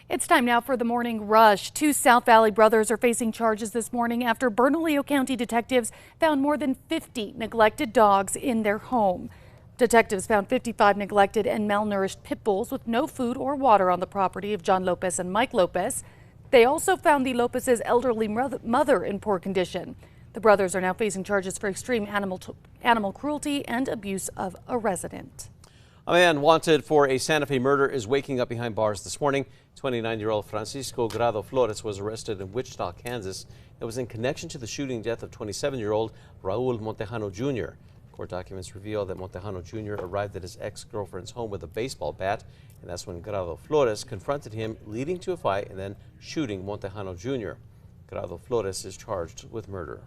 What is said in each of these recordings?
It's time now for the morning rush. Two South Valley brothers are facing charges this morning after Bernalillo County detectives found more than 50 neglected dogs in their home. Detectives found 55 neglected and malnourished pit bulls with no food or water on the property of John Lopez and Mike Lopez. They also found the Lopez's elderly mother in poor condition. The brothers are now facing charges for extreme animal cruelty and abuse of a resident. A man wanted for a Santa Fe murder is waking up behind bars this morning. 29-year-old Francisco Grado Flores was arrested in Wichita, Kansas. It was in connection to the shooting death of 27-year-old Raul Montejano Jr. Court documents reveal that Montejano Jr. arrived at his ex-girlfriend's home with a baseball bat, and that's when Grado Flores confronted him, leading to a fight and then shooting Montejano Jr. Grado Flores is charged with murder.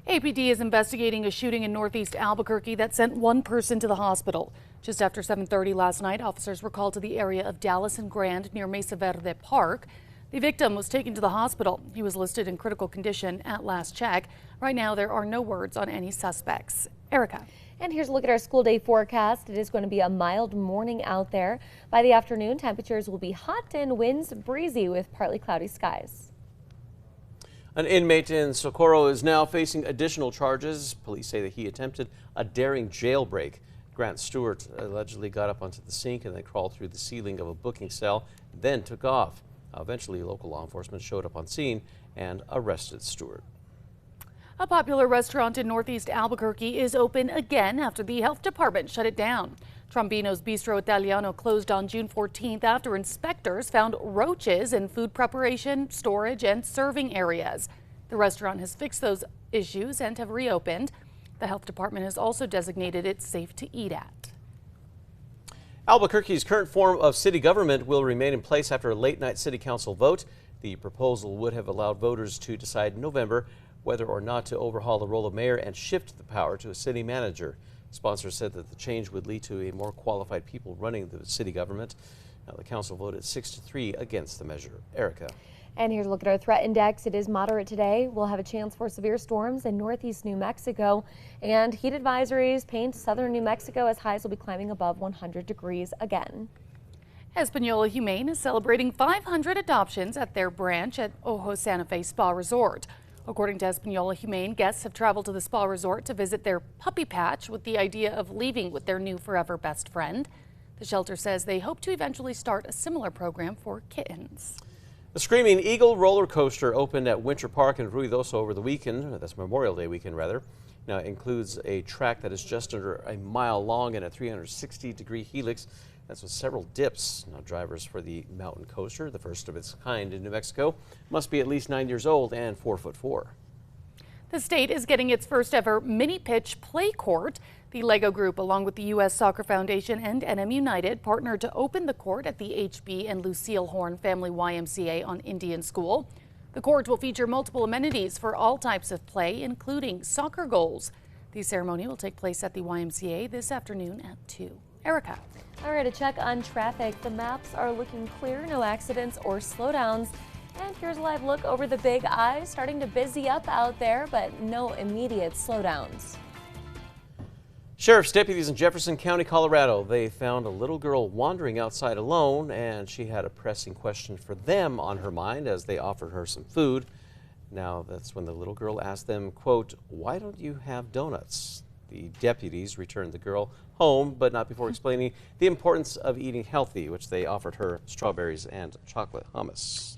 APD is investigating a shooting in northeast Albuquerque that sent one person to the hospital. Just after 7:30 last night, officers were called to the area of Dallas and Grand near Mesa Verde Park. The victim was taken to the hospital. He was listed in critical condition at last check. Right now, there are no words on any suspects. Erica. And here's a look at our school day forecast. It is going to be a mild morning out there. By the afternoon, temperatures will be hot and winds breezy with partly cloudy skies. An inmate in Socorro is now facing additional charges. Police say that he attempted a daring jailbreak. Grant Stewart allegedly got up onto the sink and then crawled through the ceiling of a booking cell, then took off. Eventually, local law enforcement showed up on scene and arrested Stewart. A popular restaurant in northeast Albuquerque is open again after the health department shut it down. Trombino's Bistro Italiano closed on June 14th after inspectors found roaches in food preparation, storage, and serving areas. The restaurant has fixed those issues and have reopened. The health department has also designated it safe to eat at. Albuquerque's current form of city government will remain in place after a late-night city council vote. The proposal would have allowed voters to decide in November whether or not to overhaul the role of mayor and shift the power to a city manager. Sponsors said that the change would lead to a more qualified people running the city government. Now, the council voted 6-3 against the measure. Erica. And here's a look at our threat index. It is moderate today. We'll have a chance for severe storms in northeast New Mexico, and heat advisories paint southern New Mexico as highs will be climbing above 100 degrees again. Espanola Humane is celebrating 500 adoptions at their branch at Ojo Santa Fe Spa Resort. According to Espanola Humane, guests have traveled to the spa resort to visit their puppy patch with the idea of leaving with their new forever best friend. The shelter says they hope to eventually start a similar program for kittens. The Screaming Eagle roller coaster opened at Winter Park in Ruidoso over the weekend. That's Memorial Day weekend, rather. Now, it includes a track that is just under a mile long and a 360-degree helix. That's with several dips. Now, drivers for the mountain coaster, the first of its kind in New Mexico, must be at least 9 years old and 4'4". The state is getting its first ever mini pitch play court. The Lego Group, along with the U.S. Soccer Foundation and NM United, partnered to open the court at the HB and Lucille Horn Family YMCA on Indian School. The court will feature multiple amenities for all types of play, including soccer goals. The ceremony will take place at the YMCA this afternoon at 2. Erica. All right, a check on traffic. The maps are looking clear, no accidents or slowdowns. And here's a live look over the Big I. Starting to busy up out there, but no immediate slowdowns. Sheriff's deputies in Jefferson County, Colorado, they found a little girl wandering outside alone, and she had a pressing question for them on her mind as they offered her some food. Now, that's when the little girl asked them, quote, "Why don't you have donuts?" The deputies returned the girl home, but not before explaining the importance of eating healthy, which they offered her strawberries and chocolate hummus.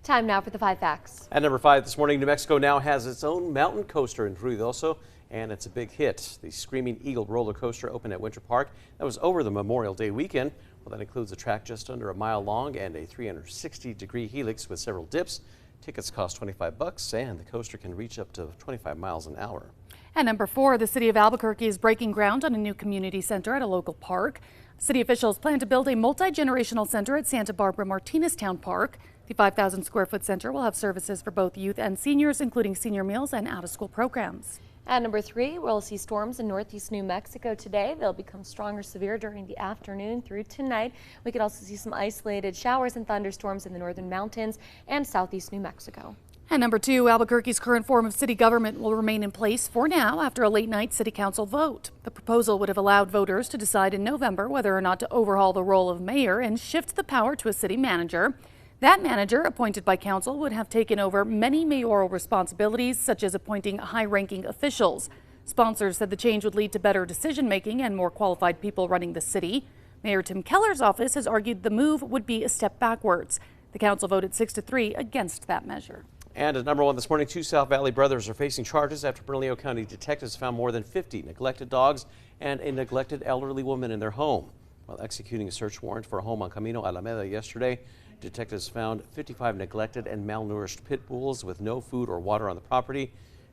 Time now for the 5 facts. At number 5 this morning, New Mexico now has its own mountain coaster in Ruidoso, and it's a big hit. The Screaming Eagle roller coaster opened at Winter Park. That was over the Memorial Day weekend. Well, that includes a track just under a mile long and a 360-degree helix with several dips. Tickets cost $25, and the coaster can reach up to 25 miles an hour. At number 4, the city of Albuquerque is breaking ground on a new community center at a local park. City officials plan to build a multi-generational center at Santa Barbara Martineztown Park. The 5,000-square-foot center will have services for both youth and seniors, including senior meals and out-of-school programs. At number 3, we'll see storms in northeast New Mexico today. They'll become strong or severe during the afternoon through tonight. We could also see some isolated showers and thunderstorms in the northern mountains and southeast New Mexico. And number 2, Albuquerque's current form of city government will remain in place for now after a late-night city council vote. The proposal would have allowed voters to decide in November whether or not to overhaul the role of mayor and shift the power to a city manager. That manager, appointed by council, would have taken over many mayoral responsibilities, such as appointing high-ranking officials. Sponsors said the change would lead to better decision-making and more qualified people running the city. Mayor Tim Keller's office has argued the move would be a step backwards. The council voted 6-3 against that measure. And at number 1 this morning, 2 South Valley brothers are facing charges after Bernalillo County detectives found more than 50 neglected dogs and a neglected elderly woman in their home. While executing a search warrant for a home on Camino Alameda yesterday, detectives found 55 neglected and malnourished pit bulls with no food or water on the property.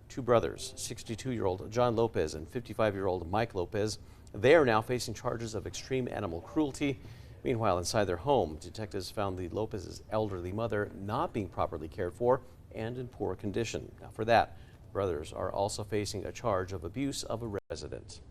2 brothers, 62-year-old John Lopez and 55-year-old Mike Lopez, they are now facing charges of extreme animal cruelty. Meanwhile, inside their home, detectives found the Lopez's elderly mother not being properly cared for and in poor condition. Now, for that, brothers are also facing a charge of abuse of a resident.